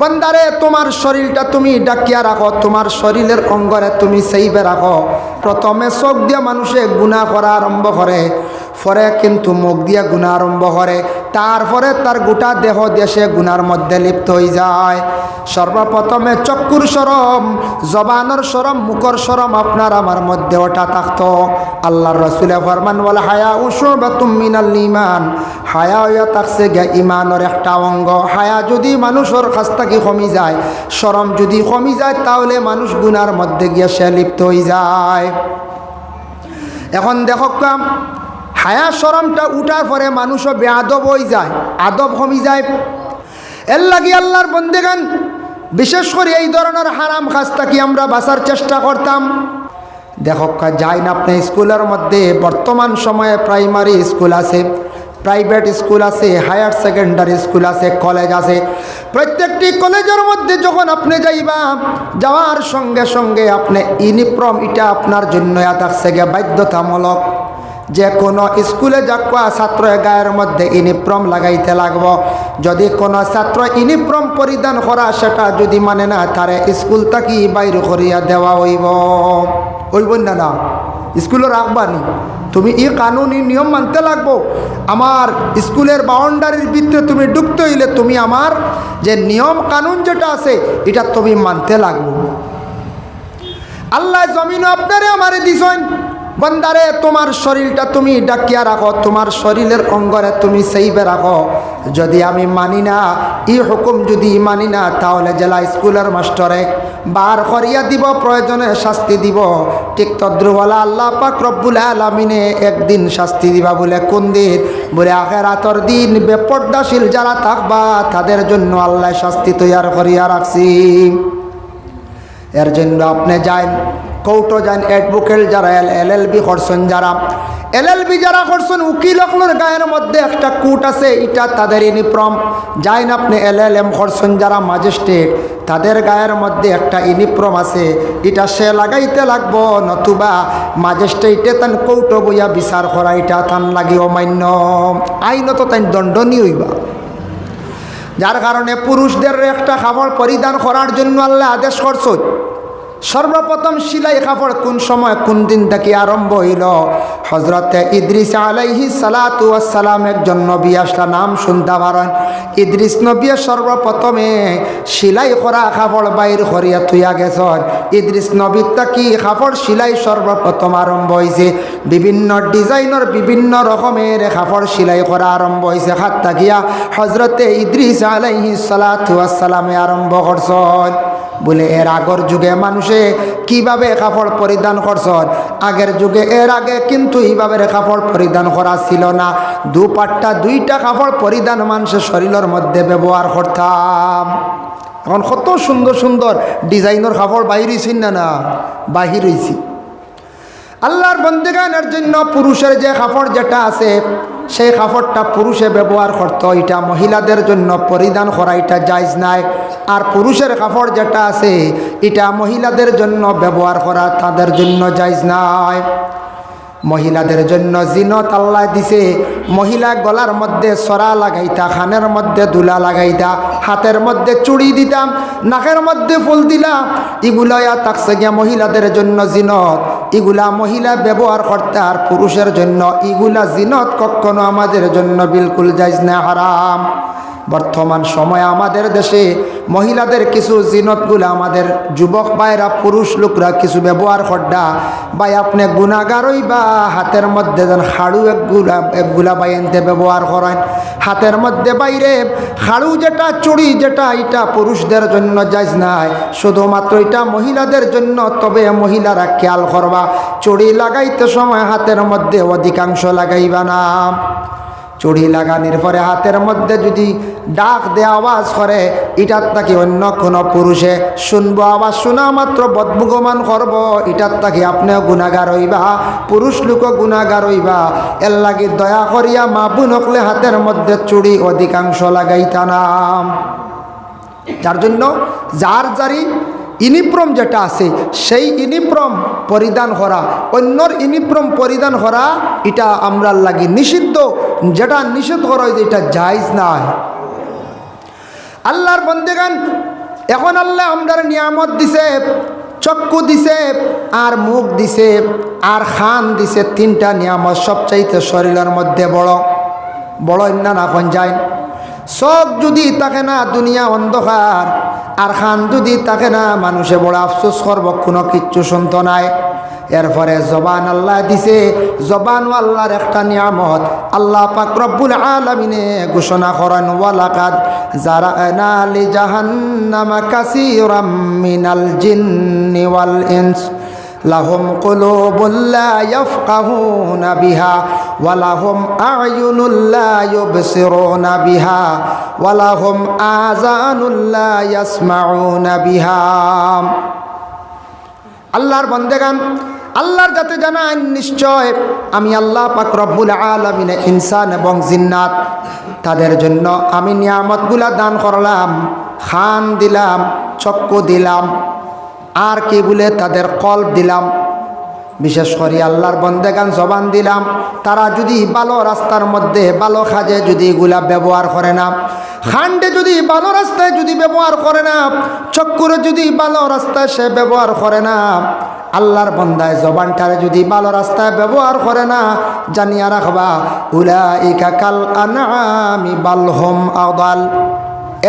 বন্দারে তোমার শরীরটা তুমি ডাকিয়া রাখো, তোমার শরীরের অঙ্গরে তুমি সেইবে রাখো। প্রথমে চোখ দিয়া মানুষে গুনাহ করা আরম্ভ করে, পরে কিন্তু মুখ দিয়া গুনাহ আরম্ভ করে, তারপরে তার গোটা দেহ দেশে গুনার মধ্যে লিপ্ত হয়ে যায়। সর্বপ্রথমে চক্ষুর শরম, জবানের শরম, মুখর শরম আপনার আমার মধ্যে ওটা থাকতো। আল্লাহর রাসূলে ফরমান ওয়াল হায়া উশুবাতুম মিনাল ঈমান, হায়া হইয়া থাকছে গে ইমানের একটা অঙ্গ। হায়া যদি মানুষের কাছ থেকে কমি যায়, শরম যদি কমি যায়, তাহলে মানুষ গুনার মধ্যে গিয়ে সে লিপ্ত হয়ে যায়। এখন দেখো কাম হায়া শরমটা উঠার পরে মানুষও বেআদব হয়ে যায়, আদব কমি যায়। এর লাগি আল্লাহর বন্দেগান বিশেষ করে এই ধরনের হারাম কাজ থেকে আমরা বাঁচার চেষ্টা করতাম। দেখো যাই না আপনি স্কুলের মধ্যে বর্তমান সময়ে প্রাইমারি স্কুল আছে, প্রাইভেট স্কুল আছে, হায়ার সেকেন্ডারি স্কুল আছে, কলেজ আছে। প্রত্যেকটি কলেজের মধ্যে যখন আপনি যাইবা, যাওয়ার সঙ্গে সঙ্গে আপনি ইউনিফর্ম এটা আপনার জন্য থাকছে গে বাধ্যতামূলক। যে কোনো স্কুলে যাওয়া ছাত্র গায়ের মধ্যে ইউনিফর্ম লাগাইতে লাগব। যদি কোনো ছাত্র ইউনিফর্ম পরিধান করা সেটা যদি মানে না, তারে স্কুল থাকি বাইর করিয়া দেওয়া হইব না। না স্কুলে রাখবানি, তুমি এই কানুনি নিয়ম মানতে লাগবো। আমার স্কুলের বাউন্ডারির ভিতরে তুমি ঢুকতে হইলে তুমি আমার যে নিয়ম কানুন যেটা আছে এটা তুমি মানতে লাগবো। আল্লাহ জমিন আপনারে আমারে দিছেন, বন্দারে তোমার শরীরটা তুমি ডাকিয়া রাখো, তোমার শরীরের অঙ্গরে তুমি সেইবে রাখো। যদি আমি মানি না, এই হুকুম যদি মানি না, তাহলে জেলা স্কুলের মাস্টারে বার করিয়া দিব, প্রয়োজনে শাস্তি দিব। ঠিক তদ্রুওয়ালা আল্লাহ পাক রব্বুল আলামিনে একদিন শাস্তি দিবা। বলে কোন দিন? বলে আখিরাতের দিন। বেপর্দাশীল যারা থাকবা তাদের জন্য আল্লাহ শাস্তি তৈয়ার করিয়া রাখছি। এর জন্য আপনি যান কোর্টও যান, অ্যাডভোকেট যারা এলএলবি করছেন, যারা এলএলবি যারা করছেন, উকিল হকলের গায়ের মধ্যে একটা কোট আছে, এটা তাদের ইউনিফর্ম। যাইন আপনি এলএলএম করছেন যারা ম্যাজিস্ট্রেট, তাদের গায়ের মধ্যে একটা ইউনিফর্ম আছে, এটা সে লাগাইতে লাগবো, নতুবা ম্যাজিস্ট্রেটে তান কোর্টও বইয়া বিচার করা এটা তান লাগি অমান্য, আইনত তাই দণ্ডনীয় হইবা। যার কারণে পুরুষদের একটা কাপড় পরিধান করার জন্য আল্লাহ আদেশ করছে। সর্বপ্রথম সিলাই কাপড় কোন সময় কোন দিন থেকে আরম্ভ হইল? হযরতে ইদ্রিস আলাইহিস সালাতু ওয়াস সালাম একজন নবী আসলা, নাম শুনতে পারেন। ইদ্রিস নবী সর্বপ্রথমে সিলাই করা কাপড় বাইর করিয়া থইয়া গেছেন। ইদ্রিস নবীর তাকি কাপড় সিলাই সর্বপ্রথম আরম্ভ হয়েছে। বিভিন্ন ডিজাইনের বিভিন্ন রকমের কাপড় সিলাই করা আরম্ভ হয়েছে। হাত তাকিয়া হযরতে ইদ্রিস আলাইহিস সালাতু ওয়াস সালামে আরম্ভ করছেন। বলে এর আগের যুগে মানুষে কিভাবে কাপড় পরিধান করছেন? আগের যুগে এর আগে কিন্তু এইভাবে কাপড় পরিধান করা ছিল না। দুপাট্টা দুইটা কাপড় পরিধান মানুষের শরীরের মধ্যে ব্যবহার করতাম। এখন কত সুন্দর সুন্দর ডিজাইনের কাপড় বাহির হয়েছি না বাহির হয়েছি। আল্লাহর বন্দেগানের জন্য পুরুষের যে কাপড় যেটা আছে, সেই কাপড়টা পুরুষে ব্যবহার করত, এটা মহিলাদের জন্য পরিধান করা এটা জায়েজ নাই। আর পুরুষের কাপড় যেটা আছে এটা মহিলাদের জন্য ব্যবহার করা তাদের জন্য জায়েজ নাই। মহিলাদের জন্য জিনত আল্লাহ দিছে। মহিলা গলার মধ্যে সরা লাগাইতা, কানের মধ্যে দুলা লাগাইতা, হাতের মধ্যে চুড়ি দিতাম, নাকের মধ্যে ফুল দিলাম। এগুলা থাকছে গিয়া মহিলাদের জন্য জিনত, এগুলা মহিলা ব্যবহার করতে। আর পুরুষের জন্য এগুলা জিনত কখনো আমাদের জন্য বিলকুল জায়েজ না, হারাম। বর্তমান সময়ে আমাদের দেশে মহিলাদের কিছু জিনতগুলো আমাদের যুবক ভাইরা, পুরুষ লোকরা কিছু ব্যবহার করডা। ভাই আপনি গুনাহগার হইবা, হাতের মধ্যে যেন খাড়ু একগুলা বাইনতে ব্যবহার করেন। হাতের মধ্যে বাইরে খাড়ু যেটা, চুড়ি যেটা, এটা পুরুষদের জন্য জায়েজ নাই, শুধুমাত্র এটা মহিলাদের জন্য। তবে মহিলারা খেয়াল করবা, চুড়ি লাগাইতে সময় হাতের মধ্যে অধিকাংশ লাগাইবা না। চুড়ি লাগানোর পরে হাতের মধ্যে যদি ডাক দিয়ে আওয়াজ করে, এটার তাকে অন্য কোনো পুরুষে শুনবো, আওয়াজ শোনা মাত্র বদবুগমান করব, এটার তাকে আপনিও গুনাহগার হইবা, পুরুষ লোকও গুনাহগার হইবা। এর লাগি দয়া করিয়া মা বোন হকলে হাতের মধ্যে চুড়ি অধিকাংশ লাগাইতা না। যার জন্য যার যারি ইউনিফর্ম যেটা আছে সেই ইউনিফর্ম পরিধান করা, অন্যর ইউনিফর্ম পরিধান করা এটা আমরা লাগি নিষিদ্ধ। যেটা নিষেধ করা হয়েছে এটা জায়েজ নাই। আল্লাহর বন্দেগান, এখন আল্লাহ আমরার নিয়ামত দিছে, চক্ষু দিছে আর মুখ দিছে আর খান দিছে। তিনটা নিয়ামত সবচাইতে শরীরের মধ্যে বড় বড় না এখন যায়। চোখ যদি থাকে না দুনিয়া অন্ধকার, আর খান যদি থাকে না মানুষে বড় আফসোস করব, কোনো কিচ্ছু শুনতো নাই। এরপরে জবান আল্লাহ দিছে, জবান আল্লাহর একটা নিয়ামত। আল্লাহ পাক রব্বুল আলামিনে ঘোষণা করেন, ওয়ালাকাদ জারানা লি জাহান্নামা কাসীরাম মিনাল জিন্নি ওয়াল ইনস লাহুম কুলুবুন লা ইয়াফকাহুনা বিহা ওয়া লাহুম আ'য়ুনুন লা ইউবসিরুনা বিহা ওয়া লাহুম আযানুন লা ইয়াসমাউনা বিহা। আল্লাহর বান্দাগান, আল্লাহর যাতে জানান নিশ্চয় আমি আল্লাহ পাক রব্বুল আলামিন ইনসান এবং জিন্নাত তাদের জন্য আমি নিয়ামতগুলা দান করলাম। খান দিলাম, চক্ষু দিলাম, আর কি বলে তাদের কলব দিলাম। বিশেষ করে আল্লাহর বন্দেগান জবান দিলাম। তারা যদি ভালো রাস্তার মধ্যে ভালো কাজে যদি এগুলা ব্যবহার করে না, খান্ডে যদি ভালো রাস্তায় যদি ব্যবহার করে না, চক্ষুরে যদি ভালো রাস্তায় সে ব্যবহার করে না, আল্লাহর বন্দায় জবানটারে যদি ভালো রাস্তায় ব্যবহার করে না, জানিয়া রাখবা উলাইকা কাল আনআমি বাল হুম আদাল,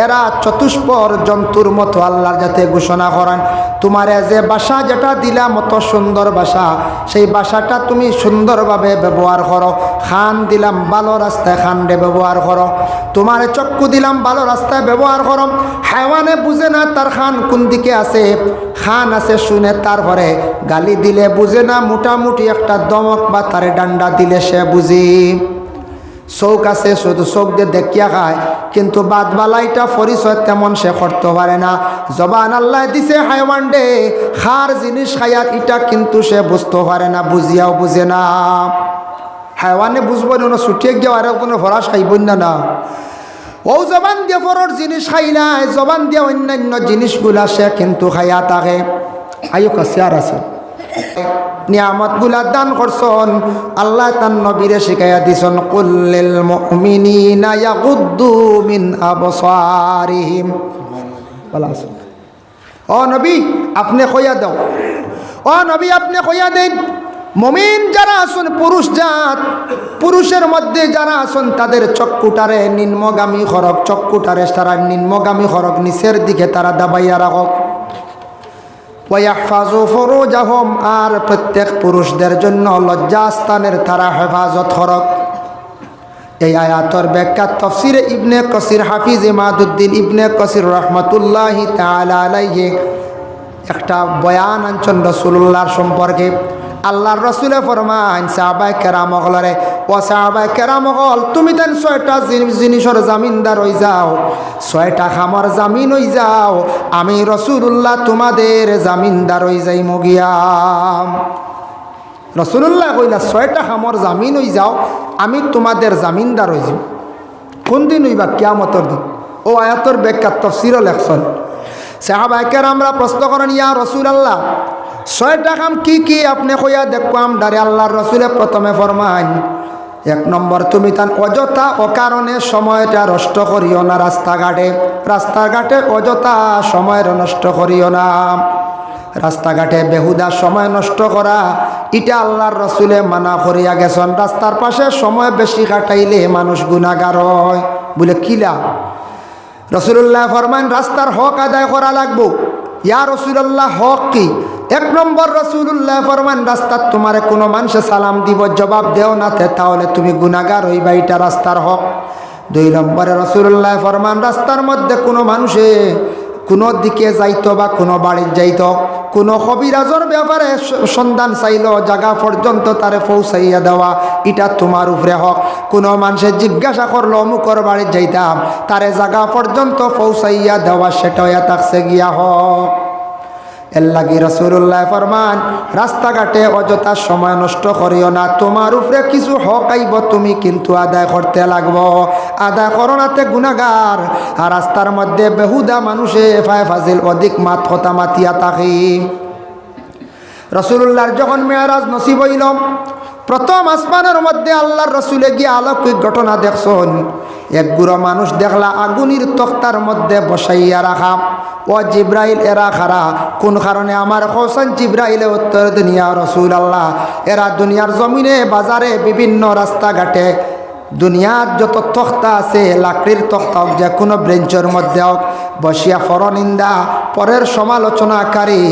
এরা চতুষ্পর জন্তুর মতো। আল্লাহর যাতে ঘোষণা করেন, তোমারে যে বাসা যেটা দিলাম অত সুন্দর বাসা, সেই বাসাটা তুমি সুন্দরভাবে ব্যবহার করো। খান দিলাম ভালো রাস্তায় খান্ডে ব্যবহার করো, তোমারে চক্ষু দিলাম ভালো রাস্তায় ব্যবহার করো। হায়ওয়ানে বুঝে না তার খান কোন দিকে আছে, খান আছে শুনে, তারপরে গালি দিলে বুঝে না, মোটামুটি একটা দমক বা তারে ডান্ডা দিলে সে বুঝি। চৌক আছে শুধু চোখ দিয়ে দেখিয়া খায়, কিন্তু বাদবালাইটা পরিচয় তেমন সে করতে পারে না। জবান আল্লাহ দিছে হায়ওয়ান ডে, খার জিনিস খাইয়া এটা কিন্তু সে বুঝতে পারে না, বুঝিয়াও বুঝে না। হায়ওয়ানে বুঝবো না, ছুটিয়ে গিয়ে আর কোনো ফরাস খাইব না। ও জবান দিয়ে ফরর জিনিস খাইলা, জবান দিয়ে অন্যান্য জিনিসগুলা সে কিন্তু খাইয়া থাকে। আয়ু কাছে আর আছে নিয়ামতগুলা দান করছন আল্লাহ তার নবীরে শিখাইয়া দিছন, কুল্লিল মুমিনিনা ইয়াগুদ্দু মিন আবসারিহিম। ও নবী আপনি কইয়া দাও, ও নবী আপনি কইয়া দেন, মুমিন যারা আছেন পুরুষ জাত, পুরুষের মধ্যে যারা আছেন তাদের চক্ষুটারে নিম্নগামী খরক, চক্ষুটারে তারা নিম্নগামী খরক, নিচের দিকে তারা দাবাইয়া রাখক। ওয়াহফাজু ফুরুজাহুম, আর প্রত্যেক পুরুষদের জন্য লজ্জাস্থানের তারা হেফাজত করক। এই আয়াতর ব্যাখ্যা তাফসিরে ইবনে কাসির, হাফিজ ইমাদুদ্দিন ইবনে কাসির রহমাতুল্লাহি তাআলা আলাইহি একটা বয়ান আনছেন রাসূলুল্লাহর সম্পর্কে। আল্লাহর রাসূলে ফরমান সাহাবায়ে কেরাম হলরে, ও সাহাবায়ে কেরাম হল, তুমি তেন ৬টা জিনিসের জামিনদার হই যাও, ৬টা খামর জামিন হই যাও, আমি রাসূলুল্লাহ তোমাদের জামিনদার হই যাই মগিয়া। রাসূলুল্লাহ কইলা ৬টা খামর জামিন হই যাও, আমি তোমাদের জামিনদার হই যাই। কোন দিন হইবা? কিয়ামতের দিন। ও আয়াতর ব্যাখ্যা তাফসীরে লেখছেন সাহাবায়ে কেরামরা প্রশ্ন করেন, ইয়া রাসূলুল্লাহ ৬টা কাম কি কি আপনি কইয়া দেখবাম ডারে। আল্লাহর রাসূলে প্রথমে ফরমান, ১ নম্বর, তুমি তান অযথা অকারণে সময়টা নষ্ট করিও না রাস্তাঘাটে, রাস্তাঘাটে অযথা সময় নষ্ট করিও না। রাস্তাঘাটে বেহুদা সময় নষ্ট করা এটা আল্লাহর রাসূলে মানা করিয়া গেছেন। রাস্তার পাশে সময় বেশি কাটাইলে মানুষ গুনাহগার হয় বলে কিলা। রাসূলুল্লাহ ফরমান রাস্তার হক আদায় করা লাগবো। ইয়া রাসূলুল্লাহ হক কি? ১ নম্বর রাসূলুল্লাহ ফরমান, রাস্তার তোমারে কোনো মানুষে সালাম দিব, জবাব দেও না তাহলে তুমি গুনাহগার হইবা, এটা রাস্তার হক। ২ নম্বরে রাসূলুল্লাহ ফরমান, রাস্তার মধ্যে কোনো মানুষে কোনো দিকে যাইতো বা কোনো বাড়ির যাইতো, কোনো কবিরাজর ব্যাপারে সন্ধান চাইল, জায়গা পর্যন্ত তারে পৌঁছাইয়া দেওয়া, এটা তোমার উপরে হক। কোনো মানুষের জিজ্ঞাসা করলো অমুকর বাড়ির যাইতাম, তারে জায়গা পর্যন্ত পৌঁছাইয়া দেওয়া, সেটাও থাকছে গিয়া হক। এর লাগি রাসূলুল্লাহ ফরমান, রাস্তাঘাটে অযথা সময় নষ্ট করিও না, তোমার উপরে কিছু হক আইব, তুমি কিন্তু আদায় করতে লাগবো। আদায় করোনাতে গুনাহগার। আর রাস্তার মধ্যে বেহুদা মানুষে ফাজিল অধিক মাত কথা মাতিয়া থাকি। রাসূলুল্লাহর যখন মেরাজ নসিব হইল, প্রথম আসমানের মধ্যে আল্লাহর রসুলে গিয়ে অলৌকিক ঘটনা দেখছেন। এক গুঁড়ো মানুষ দেখলা আগুনের তক্তার মধ্যে বসাইয়া রাখা। ও জিব্রাইল, এরা খারা কোন কারণে? আমার হোসেন জিব্রাইলে উত্তর দুনিয়া রসুল আল্লাহ, এরা দুনিয়ার জমিনে বাজারে বিভিন্ন রাস্তাঘাটে দুনিয়ার যত তখ্তা আছে, লাকড়ির তখ্তা হোক, যে কোনো ব্রেঞ্চের মধ্যে হোক, বসিয়া ফরনিন্দা পরের সমালোচনাকারী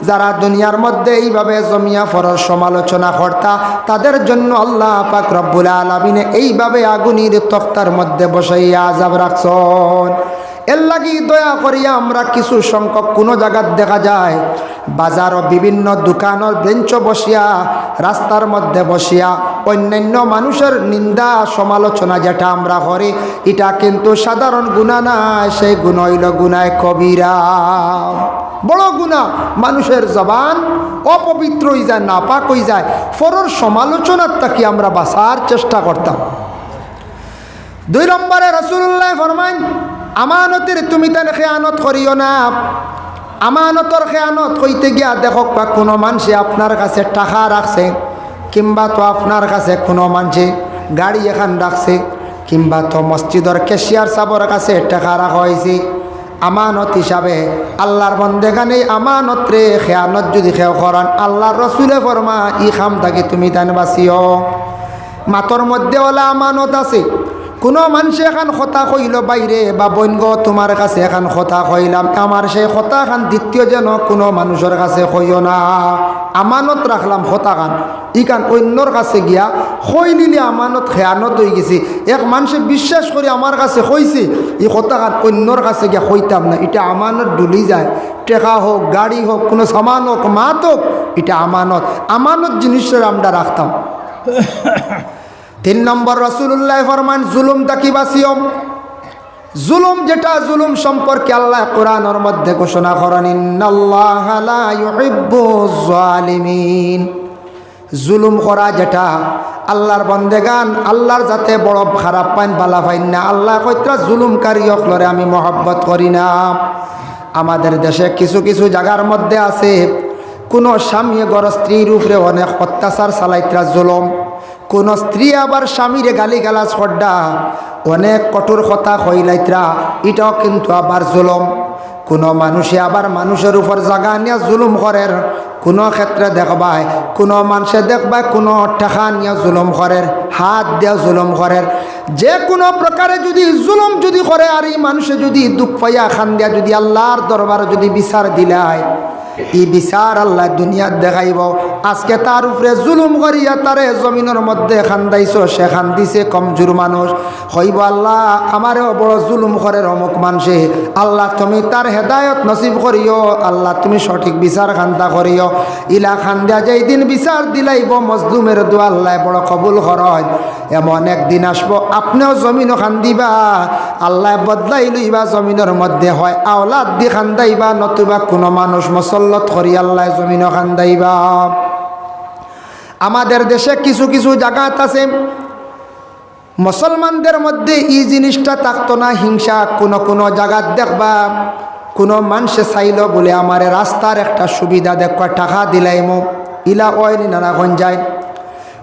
যারা দুনিয়ার মধ্যে এইভাবে জমিয়া ফরের সমালোচনা কর্তা, তাদের জন্য আল্লাহ পাক রব্বুল আলামিন এইভাবে আগুনের তখ্তার মধ্যে বসাইয়া আযাব রাখছেন। এর লাগি দয়া করিয়া আমরা কিছু সংখ্যক কোনো জায়গায় দেখা যায় বাজার ও বিভিন্ন দোকানের বেঞ্চ বসিয়া, রাস্তার মধ্যে বসিয়া অন্যান্য মানুষের নিন্দা সমালোচনা যেটা আমরা করি, এটা কিন্তু সাধারণ গুনাহ নয়, সেই গুনাহ হইল গুনাহ কবিরা, বড় গুনাহ। মানুষের জবান অপবিত্র হয়ে যায়, নাপাক হয়ে যায়। ফরর সমালোচনার তাকে আমরা বাঁচার চেষ্টা করতাম। 2 নম্বরে রাসূলুল্লাহ ফরমান, আমানতের তুমি তার খেয়ানত করিও না। আমানতর খেয়ানত হইতে গিয়া দেখো বা কোনো মানুষে আপনার কাছে টাকা রাখছে, কিংবা তো আপনার কাছে কোনো মানুষে গাড়ি এখান রাখছে, কিংবা তো মসজিদের ক্যাশিয়ার সাহেবের কাছে টাকা রাখা হয়েছে আমানত হিসাবে। আল্লাহর বন্দেগানে আমানত রে খেয়ানত যদি খেও করান, আল্লাহর রসুলে ফরমা ই খাম থাকি তুমি তান বাঁচিও। মাতর মধ্যে ওলা আমানত আছে। কোনো মানুষে এখন কথা কইল বাইরে বা বৈনগ তোমার কাছে এখন কথা কইলাম, আমার সেই কথা খান দ্বিতীয় যেন কোনো মানুষের কাছে কইও না। আমানত রাখলাম কথা খান, ইখান অন্যর কাছে গিয়া কই নিলে আমানত খেয়ানত হয়ে গেছে। এক মানুষে বিশ্বাস করে আমার কাছে কইছে, এই কথা খান অন্যর কাছে গিয়া কইতাম না, এটা আমানত ডুলি যায়। টেকা হোক, গাড়ি হোক, কোনো সামান হোক, মাত হোক, এটা আমানত। আমানত জিনিসের আমরা রাখতাম। 3 নম্বর রাসূলুল্লাহ ফরমান, জুলুম তাকি বাঁচিও। জুলুম যেটা, জুলুম সম্পর্কে আল্লাহ কোরআনের মধ্যে ঘোষণা করেন, ইন্নাল্লাহা লা ইউহিব্বুজ জালিমিন। জুলুম করা যেটা, আল্লাহর বন্দেগান আল্লাহর যাতে বড় খারাপ পাইন বালা পাইন না। আল্লাহ কইত্রা জুলুমকারী হকলরে আমি মহব্বত করি না। আমাদের দেশে কিছু কিছু জায়গার মধ্যে আছে, কোনো স্বামী গড় স্ত্রীর উপরে অনেক অত্যাচার চালাইত্রা জুলুম। কোন স্ত্রী আবার স্বামীরে গালিগালাজ করডা, অনেক কঠোর কথা কইলাইত্রা, এটাও কিন্তু আবার জুলুম। কোনো মানুষে আবার মানুষের উপর জাগা নিয়ে জুলুম করের। কোনো ক্ষেত্রে দেখবায় কোনো মানুষে দেখবায় কোনো টাকা নিয়ে জুলুম করের, হাত দিয়ে জুলুম করের। যে কোনো প্রকারে যদি জুলুম যদি করে, আর এই মানুষে যদি দুঃখ পাইয়া খান দিয়া যদি আল্লাহর দরবারে যদি বিচার দিলায়, এই বিচার আল্লাহ দুনিয়াত দেখাইব। আজকে তার উপরে জুলুম করিয়া তারে জমিনের মধ্যে খান্দাইছ, সে খান্দিছে কমজোর মানুষ, হইব আল্লাহ আমারও বড় জুলুম করে অমুক মানুষে, আল্লাহ তুমি তার হেদায়ত নসিব করিও, আল্লাহ তুমি সঠিক বিচার খান্দা করিও। ইলা খান্দা যেই দিন বিচার দিলাইব মজলুমের দোয়া আল্লাহ বড় কবুল করেন। এমন একদিন আসবো আপনিও জমিনও খান্দিবা, আল্লাহ বদলাই লইবা জমিনের মধ্যে, হয় আওলাদ দি খান্দাইবা, নতুবা কোনো মানুষ মসল্লত করি আল্লাহ জমিনও খান্দাইবা। আমাদের দেশে কিছু কিছু জায়গাত আছে মুসলমানদের মধ্যে এই জিনিসটা থাকতো না, হিংসা। কোনো কোনো জায়গাত দেখবা কোনো মানুষে চাইল বলে আমার রাস্তার একটা সুবিধা দেখবা, টাকা দিলাইমো, ইলা ওয়নি নানাগঞ্জ যায়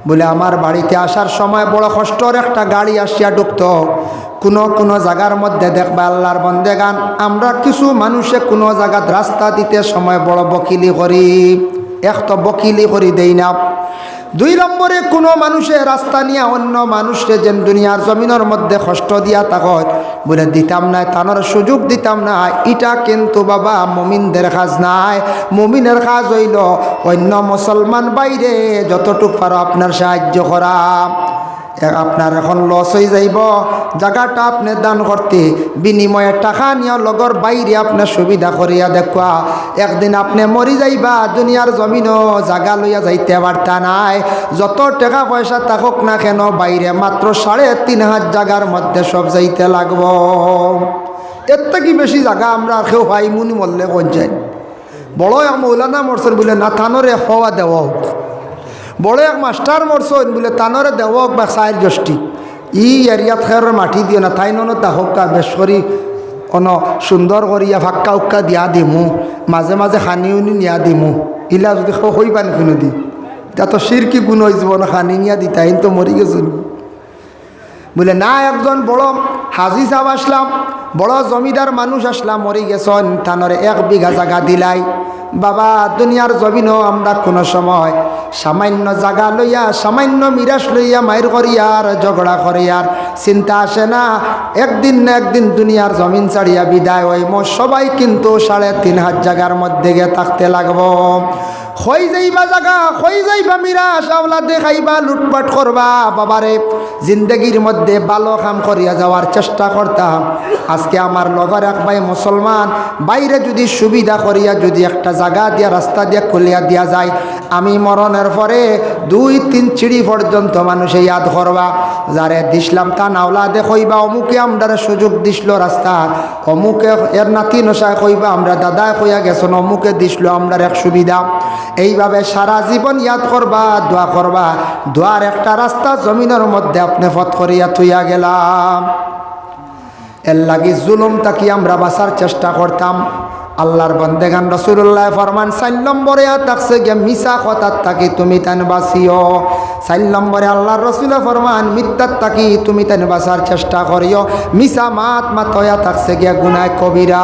বলে আমার বাড়িতে আসার সময় বড় কষ্টর একটা গাড়ি আসিয়া ঢুকতো। কোনো কোনো জায়গার মধ্যে দেখবা আল্লাহর বন্দেগান আমরা কিছু মানুষে কোনো জায়গাত রাস্তা দিতে সময় বড় বকিলি করি, এক তো বকিলি করি দেই না। 2 নম্বরে কোনো মানুষে রাস্তা নিয়ে অন্য মানুষকে যেন দুনিয়ার জমিনের মধ্যে কষ্ট দিয়া তাকত বলে দিতাম না, তানোর সুযোগ দিতাম না। এটা কিন্তু বাবা মুমিনদের কাজ নাই। মুমিনের কাজ হইল অন্য মুসলমান বাইরে যতটুক পারো আপনার সাহায্য করা। আপনার এখন লস হয়ে যাইব, জায়গাটা আপনি দান করতে বিনিময়ে টাকা নিয়ে লগর বাইরে আপনার সুবিধা করিয়া দেখা। একদিন আপনি মরি যাইবা, দুনিয়ার জমিনও জায়গা লইয়া যাইতে পারতা নাই। যত টাকা পয়সা থাকুক না কেন বাইরে মাত্র 3.5 জায়গার মধ্যে সব যাইতে লাগব। এর থেকে বেশি জায়গা আমরা কেউ ভাই মুনি মরলে কোন যাই। বড় এক মৌলানা মরছেন বলে না থানোরে হওয়া দেওয়া হোক, বড় এক মাস্টার মরছেন বলে তানরে দেওয়া হোক বা 4 গোষ্ঠী ই এরিয়াত খেয়ার মাটি দিও না, তাই নন তা হোক্কা বেশ করি অন সুন্দর করিয়া ফাক্কা উক্কা দিয়া দিমু, মাঝে মাঝে খানি উনি নিয়া দিমু। ইলা যদি হইবা নাকি নদী যত শিরকি গুণ হয়েছে না খানি নিয়া দিতা তো মরি গেছিল বলে না একজন বড় হাজি সাহেব আসলাম বড় জমিদার মানুষ আসলাম মরি গেছেন তানরে 1 বিঘা জায়গা দিলাই বাবা দুনিয়ার জমিনও আমরা কোনো সময় সামান্য জায়গা লইয়া সামান্য মিরাস লইয়া মায়ের করিয়ার ঝগড়া করিয়ার চিন্তা আসে না একদিন না একদিন দুনিয়ার জমিন ছাড়িয়া বিদায় হইম সবাই কিন্তু 3.5 জায়গার মধ্যে গিয়ে থাকতে লাগবো হই যাইবা জায়গা হই যাইবা মিরাস আওলা দেখাইবা লুটপাট করবা বাবারে জিন্দগির মধ্যে ভালো কাম করিয়া যাওয়ার চেষ্টা করতাম আজকে আমার লগর এক ভাই মুসলমান বাইরে যদি সুবিধা করিয়া যদি একটা জায়গা দিয়া রাস্তা দিয়া খুলিয়া দিয়া যায় আমি মরণের পরে 2-3 চিড়ি পর্যন্ত মানুষে ইয়াদ করবা যারে দিসলাম তা নাওলা দেখইবা অমুকে আমরার সুযোগ দিছিল রাস্তা অমুকে এর নাতি নশায় কইবা আমরা দাদায় কইয়া গেছেন অমুকে দিসলো আমরার এক সুবিধা এইভাবে সারা জীবন ইয়াদ করবা দোয়া করবা দোয়ার একটা রাস্তা জমিনের মধ্যে আপনি পথ করিয়া থইয়া গেলাম এর লাগি জুলুম তাকি আমরা বাঁচার চেষ্টা করতাম আল্লাহর বন্দেগান রাসূলুল্লাহ ফরমান 4 নম্বরে থাকছে গে মিছা কথার থাকি তুমি তান বাঁচিও 4 নম্বরে আল্লাহর রাসূল ফরমান মিথ্যার থাকি তুমি তান বাঁচার চেষ্টা করিও মিছা মাত মাতয়া থাকছে গে গুনাহ কবিরা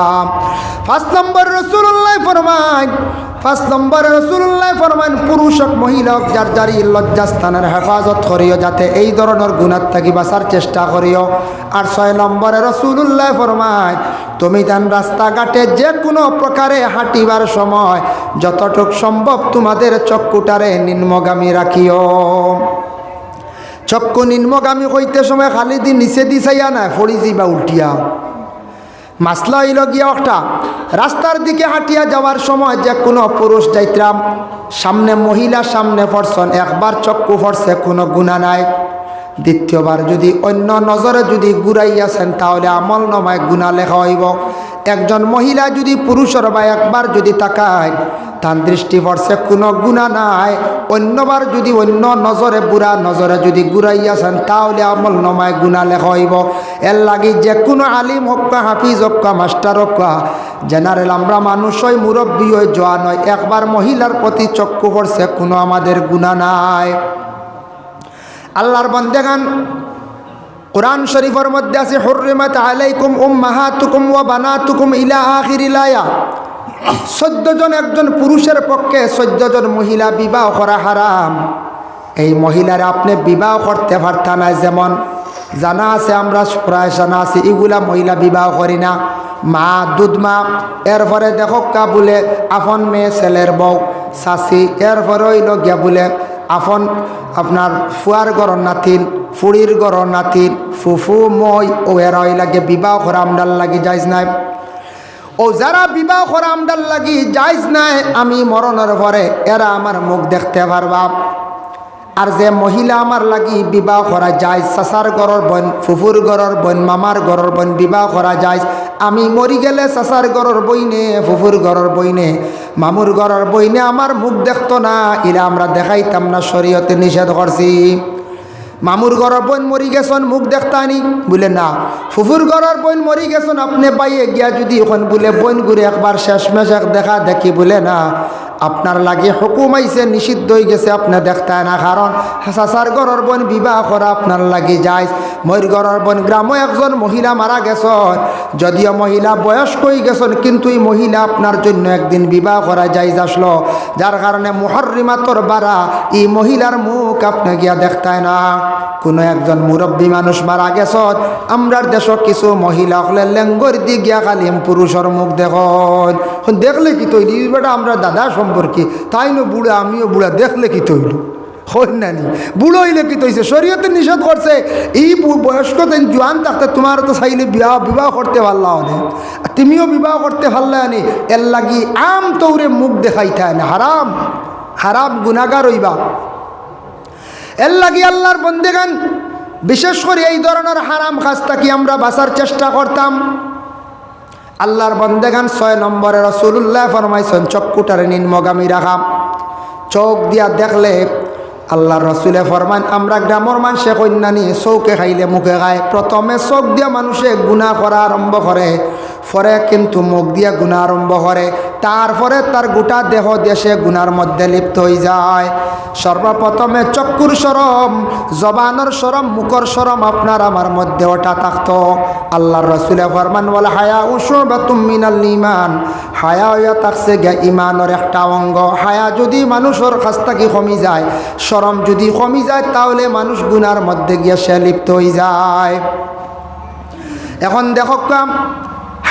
5 নম্বর রাসূলুল্লাহ ফরমান 5 নম্বর রাসূলুল্লাহ ফরমান পুরুষ হোক মহিলা হোক যার যারি লজ্জাস্থানের হেফাজত করিও যাতে এই ধরনের গুনাহ থাকি বাঁচার চেষ্টা করিও আর 6 নম্বরে রাসূলুল্লাহ ফরমান তুমি তান রাস্তাঘাটে যে কোনো প্রকারে হাঁটিবার সময় যতটুক সম্ভব তোমাদের চক্ষুটারে নিম্নগামী রাখিও চক্ষু নিম্নগামী হইতে সময় খালি দিন নিচে দিছাইয়া না ফড়ি যাইবা উল্টিয়া মাসলা হইল গিয়া একটা রাস্তার দিকে হাঁটিয়া যাওয়ার সময় যে কোনো পুরুষ যাইতাম সামনে মহিলা সামনে পড়ছেন একবার চক্ষু পড়ছে কোনো গুনাহ নাই দ্বিতীয়বার যদি অন্য নজরে যদি ঘুরাইয়াছেন তাহলে আমল নামায় গুনাহ লেখা হইব একজন মহিলা যদি পুরুষের বা একবার যদি তাকায় তার দৃষ্টি পড়ছে কোনো গুনাহ নাই অন্যবার যদি অন্য নজরে বুড়া নজরে যদি ঘুরাইয়াছেন তাহলে আমল নামায় গুনাহ লেখা হইব এর লাগি যে কোনো আলিম হোক হাফিজ হোক মাস্টার হোক জেনারেল আমরা মানুষ হই মুরব্বী হই জোয়ান হই একবার মহিলার প্রতি চক্ষু পড়ছে কোনো আমাদের গুনাহ নাই আল্লাহর বান্দাগান কুরআন শরীফের মধ্যে আছে হুররিমাত আলাইকুম উম্মাহাতুকুম ওয়া বানাতুকুম ইলা আখিরিল আয়া 14 জন একজন পুরুষের পক্ষে 14 জন মহিলা বিবাহ করা হারাম এই মহিলারা আপনি বিবাহ করতে পারতেন না যেমন জানা আছে আমরা প্রায় জানা আছে এগুলা মহিলা বিবাহ করি না মা দুধ মা এরপরে দেখো কা বলে আপন মেয়ে ছেলের বউ শাশি এরপরে হইল গিয়া বলে আপন আপনার ফুয়ার গরর নাতিন ফুড়ির গরর নাতিন ফুফু মই ও এরা লাগে বিবাহ করা আমদার লাগি যাইজ নাই ও যারা বিবাহ করা আমদার লাগি যাইজ নাই আমি মরণের পরে এরা আমার মুখ দেখতে পারবা আর যে মহিলা আমার লাগি বিবাহ করা যায় চাচার গরর বোন ফুফুর গরর বোন মামার গরর বোন বিবাহ করা যায় আমি মরি গেলে চাচার গরর বইনে ফুফুর গরর বইনে মামুর গরর বইনে আমার মুখ দেখতো না এরা আমরা দেখাইতাম না শরীয়তে নিষেধ করছি মামুর গরর বোন মরি গেছেন মুখ দেখতানি বলে না ফুফুর গরর বোন মরি গেছেন আপনি বাইয়ে গিয়া যদি ওখান বলে বোন ঘুরে একবার শেষমেশ দেখা দেখি বলে না আপনার লাগে হুকুম আইছে নিষিদ্ধ হয়ে গেছে আপনি দেখতে না কারণ চাচার গরর বোন বিবাহ করা আপনার লাগে যায় ময়ূর গরর বোন গ্রামে একজন মহিলা মারা গেছেন যদিও মহিলা বয়স্ক হয়ে গেছেন কিন্তু এই মহিলা আপনার জন্য একদিন বিবাহ করা যায় আসলো যার কারণে মুহররিমাতর বাড়া এই মহিলার মুখ আপনি গিয়া দেখতে না কোনো একজন মুরব্বী মানুষ মারা গেছেন আমরার দেশ কিছু মহিলা হলে লেঙ্গর দিয়ে গিয়া খালি পুরুষের মুখ দেখুন দেখলে কি তৈরি বেটা আমরা দাদা সম্পর্কে তাই না বুড়া আমিও বুড়া দেখলে কি তৈল হই নানি বুড়ো হইলে কি তৈছে শরীয়তে নিষেধ করছে এই বয়স্ক দিন জোয়ান থাকতে তোমার তো চাইলে বিবাহ করতে পারলা অনেক তুমিও বিবাহ করতে পারলে আনি এর লাগি আম তৌরে মুখ দেখাইতে আনে হারাম হারাম গুনাহগার হইবা এর লাগি আল্লাহর বন্দেগান বিশেষ করে এই ধরনের হারাম কাজ থেকে আমরা বাঁচার চেষ্টা করতাম আল্লাহর বন্দেগান 6 নম্বরে রাসূলুল্লাহ ফরমাইছেন চক্ষুটারে নিম্নগামী রাখা চোখ দিয়া দেখলে আল্লাহর রাসূলে ফরমান আমরা গ্রামের মানুষে কন্যানি চৌকে খাইলে মুখে খায় প্রথমে চোখ দিয়া মানুষে গুনাহ করা আরম্ভ করে পরে কিন্তু মুখ দিয়া গুনাহ আরম্ভ করে তারপরে তার গোটা দেহ দেশে গুনার মধ্যে লিপ্ত হয়ে যায়। সর্বপ্রথমে চক্ষুর শরম, জবানের শরম, মুখর শরম আপনার আমার মধ্যে ওটা থাকতো। আল্লাহর রাসূলে ফরমান ওয়াল হায়া শুবাতুম মিনাল ঈমান, হায়া হইয়া থাকছে গে ইমানের একটা অঙ্গ। হায়া যদি মানুষের কাছ থেকে কমি যায়, শরম যদি কমি যায়, তাহলে মানুষ গুনার মধ্যে গিয়ে সে লিপ্ত হয়ে যায়। এখন দেখো কাম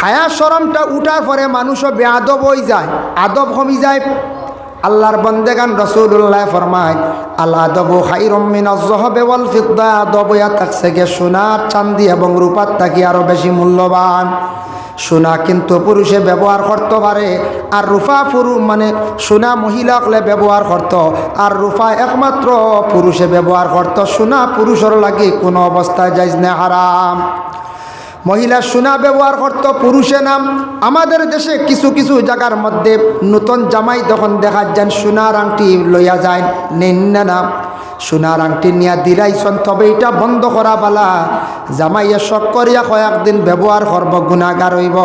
হায়া শরমটা উঠার পরে মানুষও বেআদব হয়ে যায়, আদব কমি যায়। আল্লাহর বন্দেগান রাসূলুল্লাহ ফরমায় আল আদবু খায়রুম মিনাজ যাহাবি ওয়াল ফিদ্দা, আদব ইয়া থাকছে গে সোনার চাঁদি এবং রূপার থেকে আরও বেশি মূল্যবান। সোনা কিন্তু পুরুষে ব্যবহার করতে পারে, আর রূপা মানে সোনা মহিলা হলে ব্যবহার করত, আর রূপা একমাত্র পুরুষে ব্যবহার করত। সোনা পুরুষের লাগে কোনো অবস্থায় জায়েজ না, হারাম। মহিলা সোনা ব্যবহার করত, পুরুষে নাম। আমাদের দেশে কিছু কিছু জায়গার মধ্যে নতুন জামাই তখন দেখা যান সোনার আংটি লইয়া যায়, নেন না সোনার আংটি নিয়ে দিলাইছন, তবে এটা বন্ধ করা বালা। জামাইয়ে শখ করিয়া কয়েকদিন ব্যবহার করব, গুণাগার হইব।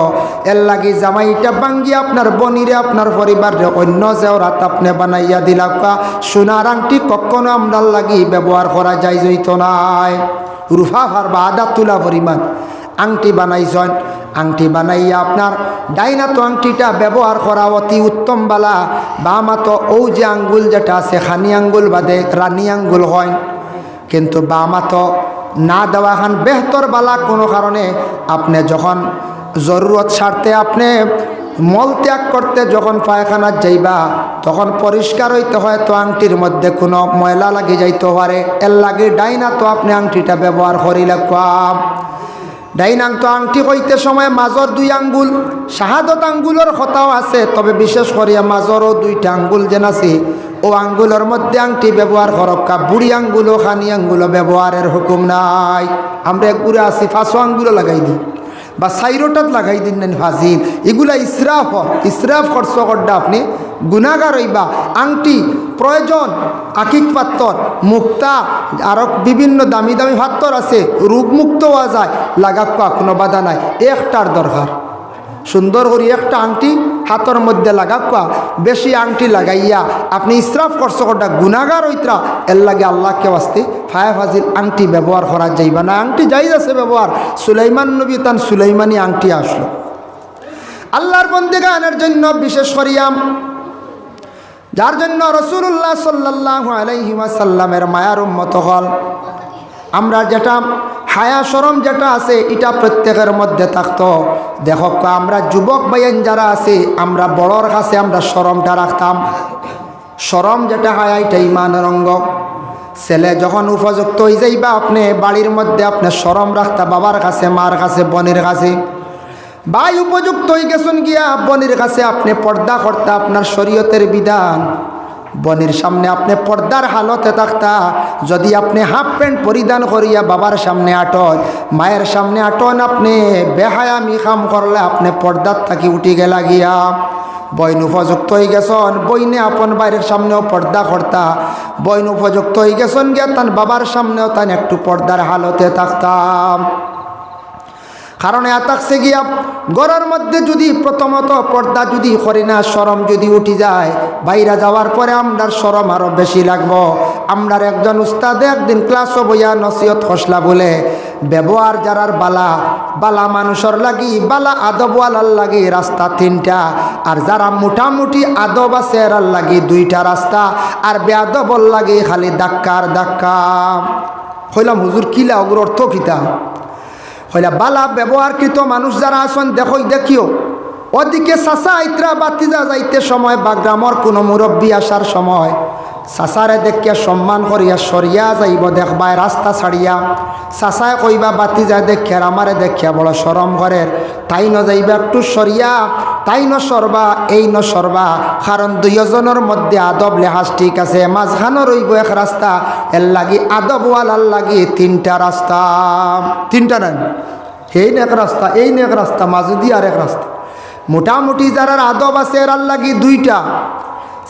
এর লাগি জামাইটা ভাঙ্গিয়া আপনার বনিরে, আপনার পরিবারে অন্য জেওরাত আপনি বানাইয়া দিলা। সোনার আংটি কখনো আমরার লাগি ব্যবহার করা যায় জইত নাই। রুফা ফারবা আদা তুলা পরিমাণ আংটি বানাইছেন, আংটি বানাইয়া আপনার ডাইনাতো আংটিটা ব্যবহার করা অতি উত্তম বালা। বামাতো ও যে আঙ্গুল যেটা আছে খানি আঙ্গুল বাদে রানী আঙ্গুল হয়, কিন্তু বামাতো না দেওয়া খান বেহতর বালা। কোনো কারণে আপনি যখন জরুরত স্বার্থে আপনি মল ত্যাগ করতে যখন পায়খানার যাইবা, তখন পরিষ্কার হইতে হয়, তো আংটির মধ্যে কোনো ময়লা লাগি যাইতে পারে। এর লাগে ডাইনা তো আপনি আংটিটা ব্যবহার করিলে কাম। ডাইনাং তো আংটি কইতে সময় মাজর 2 আঙ্গুল, শাহাদত আঙ্গুলের কথাও আছে, তবে বিশেষ করিয়া মাজরও 2টা আঙ্গুল যেন আছে, ও আঙ্গুলের মধ্যে আংটি ব্যবহার করক্কা। বুড়ি আঙ্গুলও খানি আঙ্গুলও ব্যবহারের হুকুম নাই। আমরা একগুলো আছি 5 আঙ্গুলও লাগাই দিই বা 4টাত লাগাই দিন না ফাজিল। এগুলা ইসরাফ হয়, ইসরাফ খরচ করডা আপনি গুনাহগার হইবা। আংটি প্রয়োজন, আকিক পাত্তর, মুক্তা, আরও বিভিন্ন দামি দামি পাত্তর আছে, রোগমুক্ত হওয়া যায়, লাগাক্কা কোনো বাধা নাই। একটার দরকার সুন্দর করি একটা আংটি হাতের মধ্যে লাগাক্কা। বেশি আংটি লাগাইয়া আপনি ইসরাফ খরচ করডা গুনাহগার হইতরা। এর লাগে আল্লাহকে বাস্তে ফায়া ফাজিল আংটি ব্যবহার করা যাইবা না। আংটি জায়েজ আছে ব্যবহার। সুলাইমান নবী তান সুলাইমানি আংটি আসলো। আল্লাহর বন্দেগানের জন্য বিশেষ করিয়াম, যার জন্য রাসূলুল্লাহ সাল্লাল্লাহু আলাইহি ওয়াসাল্লামের মায়ার উম্মত হল। আমরা যেটা হায়া শরম যেটা আছে, এটা প্রত্যেকের মধ্যে থাকতো। দেখো আমরা যুবক ভাইয়েন যারা আছে, আমরা বড়র কাছে আমরা শরমটা রাখতাম। শরম যেটা হায়া, এটা ইমানের অঙ্গ। ছেলে যখন উপযুক্ত হয়ে যাইবা, আপনি বাড়ির মধ্যে আপনি শরম রাখতা, বাবার কাছে, মার কাছে, বোনের কাছে। ভাই উপযুক্ত হয়ে গেছেন গিয়া বোনের কাছে আপনি পর্দা করতা, আপনার শরীয়তের বিধান। বোনের সামনে আপনি পর্দার হালতে থাকতা। যদি আপনি হাফ প্যান্ট পরিধান করিয়া বাবার সামনে আটন, মায়ের সামনে আটন, আপনি বেহায়ামি কাম করলে আপনি পর্দার থাকি উঠি গেলা গিয়া। বইন উপযুক্ত হয়ে গেছেন, বইনে আপন বাইরের সামনেও পর্দা করতা। বইন উপযুক্ত হয়ে গেছেন গিয়া তান বাবার সামনেও তান একটু পর্দার হালতে থাকতাম। কারণ এতাকছে গিয়া ঘরের মধ্যে যদি প্রথমত পর্দা যদি করি না, শরম যদি উঠি যায়, বাইরে যাওয়ার পরে আমরার শরম আরও বেশি লাগবো। আমরার একজন উস্তাদে একদিন ক্লাসও বইয়া নসিহত খসলা বলে, ব্যবহার যারার বালা বালা মানুষের লাগি, বালা আদবওয়ালার লাগি রাস্তা 3টা, আর যারা মোটামুটি আদব আছে এরার লাগি 2টা রাস্তা, আর বেআদবর লাগি খালি ধাক্কার ধাক্কা। হইলাম হুজুর কিলা, ওগুর অর্থ কিতা? হইলা বালা ব্যবহারকৃত মানুষ যারা আছেন, দেখিও ওদিকে চাচা আইত্রা বাতিজা যাইতে সময় বা গ্রামের কোনো মুরব্বী আসার সময় চাচারে দেখিয়া সম্মান করিয়া সরিয়া যাইব, দেখবায় রাস্তা ছাড়িয়া। চাচায় কইবা বাতিজা দেখিয়া আমারে দেখিয়া বড় শরম করের, তাই ন যাইবা একটু সরিয়া, তাই ন সরবা, এই ন সরবা। কারণ 2জনের মধ্যে আদব লেহাজ ঠিক আছে, মাঝখানো রইব এক রাস্তা। এর লাগি আদবওয়ালার লাগি 3টা রাস্তা। 3টা নাই, এই এক রাস্তা, এই এক রাস্তা, মাঝুদি আর এক রাস্তা। মোটামুটি যারা আদব আছে এরার লাগি 2টা।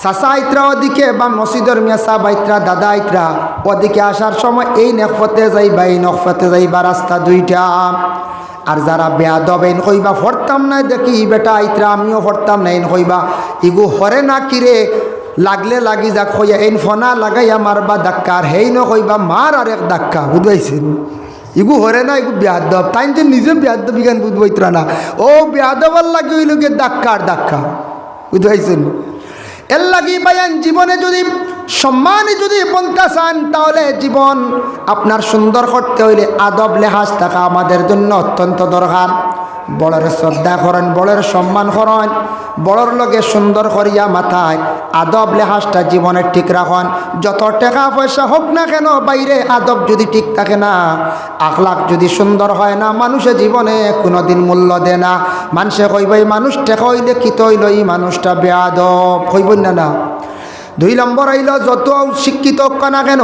চাচা আইত্রা ওদিকে বা মসজিদের মেসা বাইত্রা দাদা আইত্রা ওদিকে আসার সময় এই নেকফতে যাইবা, এই নকফতে যাইবা, রাস্তা 2টা। আর যারা বেয়াদব এন কইবা পড়তাম না দেখি বেটা আইতরা আমিও পড়তাম না এন কইবা ইগু হরে না কিরে লাগলে লাগি যাক হইয়া এন ফোনা লাগাইয়া মারবা ধাক্কা আর হেই ন কইবা মার আর এক ধাক্কা বুঝবাইছেন ইগু হরে না ইগু বেয়াদব তাই যে নিজে বেয়াদব বিজ্ঞান বুঝবাইতরা না ও বেয়াদবার লাগে হইল গিয়ে ধাক্কা আর ধাক্কা বুঝবাইছেন এর লাগি বায়ান জীবনে যদি সম্মানে যদি পন্থা চান তাহলে জীবন আপনার সুন্দর করতে হইলে আদব লেহাজ থাকা আমাদের জন্য অত্যন্ত দরকার বড়ের শ্রদ্ধা করেন বড়ের সম্মান করেন বড়র লগে সুন্দর করিয়া মাথায় আদব লেহাজটা জীবনে ঠিক রাখেন যত টাকা পয়সা হোক না কেন বাইরে আদব যদি ঠিক থাকে না আখলাক যদি সুন্দর হয় না মানুষের জীবনে কোনোদিন মূল্য দেয় না মানুষে কইব এই মানুষ টেকা হইলে কিত হইল এই মানুষটা বেয়াদব কইব না 2 নম্বর হইল যত শিক্ষিত হোক না কেন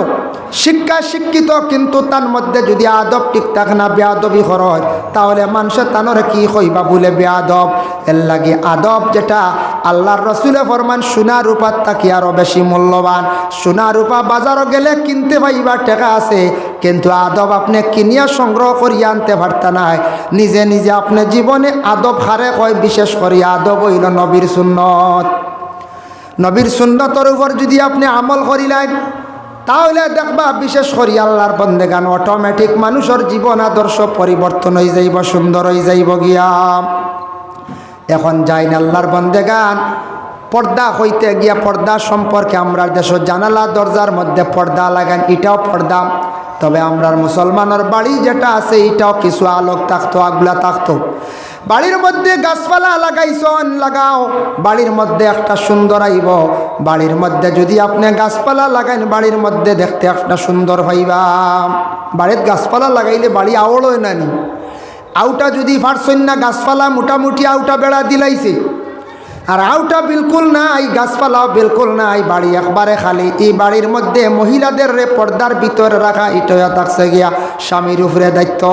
শিক্ষা শিক্ষিত কিন্তু তার মধ্যে যদি আদব ঠিক থাকে না বেয়াদবি হয় তাহলে মানুষের তানরে কি কইবা বলে বেয়াদব এর লাগে আদব যেটা আল্লাহর রসুলে ফরমান সোনা রূপার থাকি আরও বেশি মূল্যবান সোনা রূপা বাজারও গেলে কিনতে পাইবা টাকা আছে কিন্তু আদব আপনি কিনিয়া সংগ্রহ করিয়া আনতে পারতা নাই নিজে নিজে আপনি জীবনে আদব হারে কয় বিশেষ করে আদব হইল নবীর সুন্নত নবীর সুন্নতর উপর যদি আপনি আমল করিলেন তাহলে দেখবা বিশেষ করে আল্লাহর বন্দেগান অটোমেটিক মানুষের জীবন আদর্শ পরিবর্তন হয়ে যাইব সুন্দর হয়ে যাইব গিয়া এখন যাই না আল্লাহর বন্দেগান পর্দা হইতে গিয়া পর্দা সম্পর্কে আমরা দেশ জানালা দরজার মধ্যে পর্দা লাগান এটাও পর্দা তবে আমরার মুসলমানের বাড়ি যেটা আছে এটাও কিছু আলোক থাকতো আগলা থাকতো বাড়ির মধ্যে গাছপালা লাগাইছন লাগাও বাড়ির মধ্যে একটা সুন্দর আইব বাড়ির মধ্যে যদি আপনি গাছপালা লাগাইন বাড়ির মধ্যে দেখতে একটা সুন্দর পাইবা বাড়ির গাছপালা লাগাইলে বাড়ি আওড়ই নানি আউটা যদি পারছেন না গাছপালা মোটামুটি আউটা বেড়া দিলাইছে আর আউটা বিলকুল নাই গাছপালাও বিলকুল নাই বাড়ি একবারে খালি এই বাড়ির মধ্যে মহিলাদের পর্দার ভিতরে রাখা এটা থাকছে গিয়া স্বামীর উপরে দায়িত্ব